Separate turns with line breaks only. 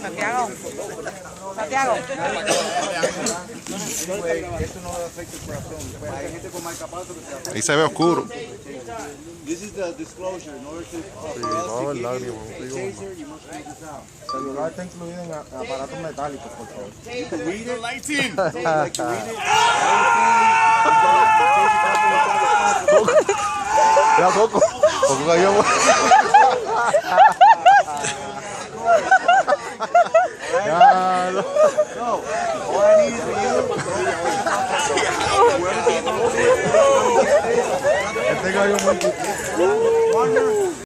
Santiago. Santiago.
Ahí se ve oscuro.
This is the disclosure. In order to
celular está incluido en aparatos metálicos, por favor.
read it. Lighting.
Ya Coco. Coco cayó. Ya, no.
All I need is for you.
Este cayó muy